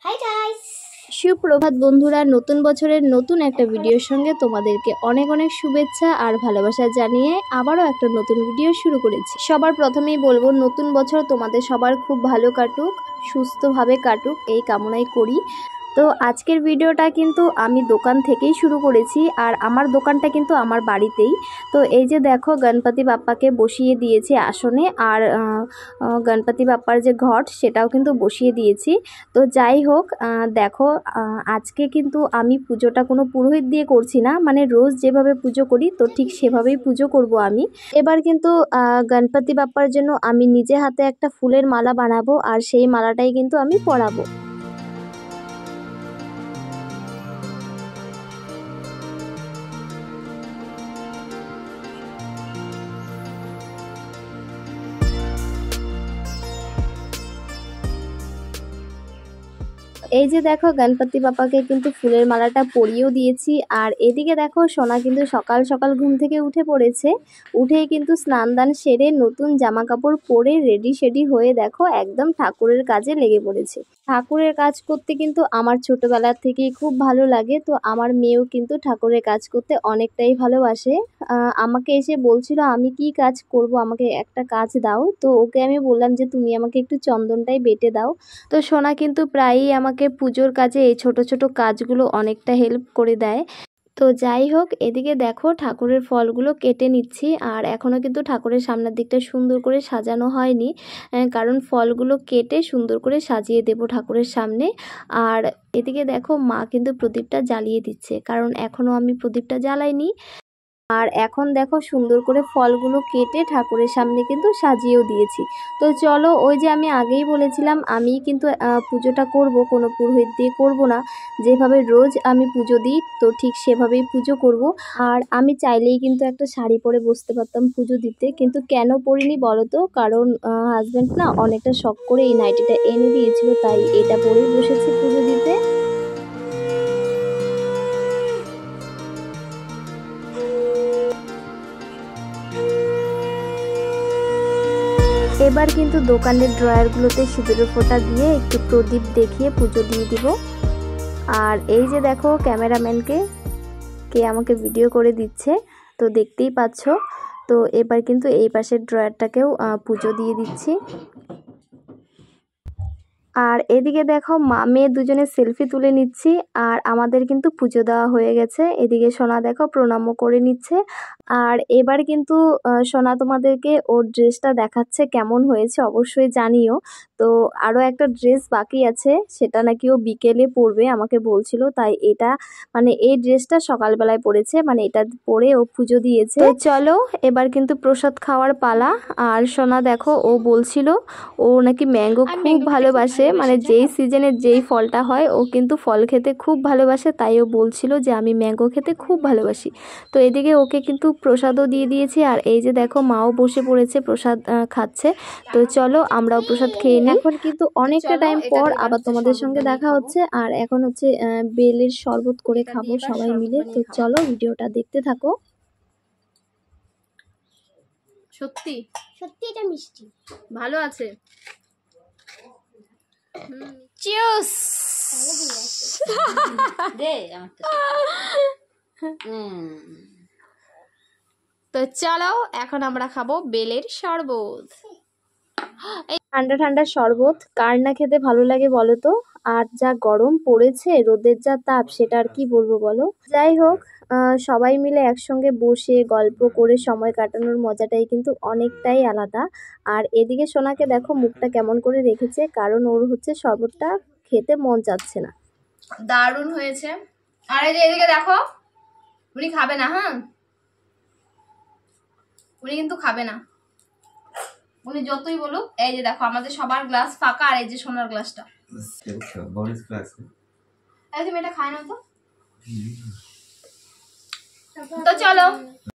Hi guys, সুপ্রভাত বন্ধুরা, নতুন বছরের নতুন একটা ভিডিওর সঙ্গে তোমাদেরকে অনেক অনেক শুভেচ্ছা আর ভালোবাসা জানিয়ে আবারও একটা নতুন ভিডিও শুরু করেছি। সবার প্রথমেই বলবো, নতুন বছর তোমাদের সবার খুব ভালো কাটুক, সুস্থভাবে কাটুক এই কামনাই করি। তো আজকের ভিডিওটা কিন্তু আমি দোকান থেকেই শুরু করেছি, আর আমার দোকানটা কিন্তু আমার বাড়িতেই। তো এই যে দেখো, গণপতি বাপ্পাকে বসিয়ে দিয়েছি আসনে, আর গণপতি বাপ্পার যে ঘট সেটাও কিন্তু বসিয়ে দিয়েছি। তো যাই হোক, দেখো, আজকে কিন্তু আমি পুজোটা কোনো পুরোহিত দিয়ে করছি না, মানে রোজ যেভাবে পুজো করি তো ঠিক সেভাবেই পুজো করব আমি। এবার কিন্তু গণপতি বাপ্পার জন্য আমি নিজে হাতে একটা ফুলের মালা বানাবো, আর সেই মালাটাই কিন্তু আমি পরাবো। এই যে দেখো, গণপতি বাপ্পাকে কিন্তু ফুলের মালাটা পরিয়েও দিয়েছি। আর এদিকে দেখো, সোনা কিন্তু সকাল সকাল ঘুম থেকে উঠে পড়েছে। উঠেই কিন্তু স্নান দান সেরে নতুন জামা কাপড় পরে রেডি সেডি হয়ে দেখো একদম ঠাকুরের কাজে লেগে পড়েছে। ঠাকুরের কাজ করতে কিন্তু আমার ছোটবেলার থেকেই খুব ভালো লাগে। তো আমার মেয়েও কিন্তু ঠাকুরের কাজ করতে অনেকটাই ভালোবাসে। আমাকে এসে বলছিল আমি কি কাজ করব, আমাকে একটা কাজ দাও। তো ওকে আমি বললাম যে তুমি আমাকে একটু চন্দনটাই বেটে দাও। তো সোনা কিন্তু প্রায়ই আমাকে পুজোর কাজে এই ছোট ছোট কাজগুলো অনেকটা হেল্প করে দেয়। তো যাই হোক, এদিকে দেখো ঠাকুরের ফলগুলো কেটে নিচ্ছি, আর এখনও কিন্তু ঠাকুরের সামনের দিকটা সুন্দর করে সাজানো হয়নি, কারণ ফলগুলো কেটে সুন্দর করে সাজিয়ে দেব ঠাকুরের সামনে। আর এদিকে দেখো, মা কিন্তু প্রদীপটা জ্বালিয়ে দিচ্ছে, কারণ এখনও আমি প্রদীপটা জ্বালাইনি। আর এখন দেখো, সুন্দর করে ফলগুলো কেটে ঠাকুরের সামনে কিন্তু সাজিয়েও দিয়েছি। তো চলো, ওই যে আমি আগেই বলেছিলাম আমি কিন্তু পুজোটা করব, কোনো পুরোহিত দিয়ে করব না। যেভাবে রোজ আমি পুজো দিই তো ঠিক সেভাবেই পুজো করব। আর আমি চাইলেই কিন্তু একটা শাড়ি পরে বসতে পারতাম পুজো দিতে, কিন্তু কেন পরিনি বলো তো? কারণ হাজব্যান্ড না অনেকটা শখ করে এই নাইটিটা এনে দিয়েছিল, তাই এটা পরেই বসেছি পুজো দিতে। এবার কিন্তু দোকানের ড্রয়ারগুলোতে সিঁদুরের ফোঁটা দিয়ে একটু প্রদীপ দেখিয়ে পুজো দিয়ে দিব। আর এই যে দেখো, ক্যামেরাম্যানকে কে আমাকে ভিডিও করে দিচ্ছে, তো দেখতেই পাচ্ছ। তো এবার কিন্তু এই পাশের ড্রয়ারটাকেও পুজো দিয়ে দিচ্ছি। আর এদিকে দেখো, মা মেয়ে দুজনে সেলফি তুলে নিচ্ছি, আর আমাদের কিন্তু পুজো দেওয়া হয়ে গেছে। এদিকে সোনা দেখো প্রণামও করে নিচ্ছে। আর এবার কিন্তু সোনা তোমাদেরকে ওর ড্রেসটা দেখাচ্ছে, কেমন হয়েছে অবশ্যই জানিও। তো আরও একটা ড্রেস বাকি আছে, সেটা নাকি ও বিকেলে পরবে আমাকে বলছিল, তাই এটা মানে এই ড্রেসটা সকালবেলায় পরেছে, মানে এটা পরে ও পুজো দিয়েছে। তো চলো, এবার কিন্তু প্রসাদ খাওয়ার পালা। আর সোনা দেখো, ও বলছিল ও নাকি ম্যাঙ্গো খুব ভালোবাসে, মানে যেই সিজনের যেই ফলটা হয় ও কিন্তু ফল খেতে খুব ভালোবাসে, তাই ও বলছিল যে আমি ম্যাঙ্গো খেতে খুব ভালোবাসি। তো এদিকে ওকে কিন্তু প্রসাদও দিয়ে দিয়েছি, আর এই যে দেখো মাও বসে পড়েছে প্রসাদ খাচ্ছে। তো চলো আমরাও প্রসাদ খেয়ে নিই। এখন কিন্তু অনেকটা টাইম পর আবার তোমাদের সঙ্গে দেখা হচ্ছে, আর এখন হচ্ছে বেলের শরবত করে খাবো সবাই মিলে। তো চলো ভিডিওটা দেখতে থাকো। সত্যি সত্যি এটা মিষ্টি ভালো আছে। চিয়ার্স দে তো চলো এখন আমরা খাবো বেলের শরবত। এই ঠান্ডা ঠান্ডা শরবত কার না খেতে ভালো লাগে বলো তো? আর যা গরম পড়েছে, রোদের যা তাপ, সেটা আর কি বলবো বলো। যাই হোক, সবাই মিলে একসঙ্গে বসে গল্প করে সময় কাটানোর মজাটাই কিন্তু অনেকটাই আলাদা। আর এদিকে সোনাকে দেখো মুখটা কেমন করে রেখেছে, কারণ ওর হচ্ছে শরবতটা খেতে মন চাচ্ছে না। দারুণ হয়েছে। আর এই যে এদিকে দেখো, উনি খাবে না। হ্যাঁ, উনি কিন্তু খাবে না, উনি যতই বলুক। এই যে দেখো, আমাদের সবার গ্লাস ফাঁকা, আর এই যে সোনার গ্লাসটা। তুমি এটা খায় না তো চলো।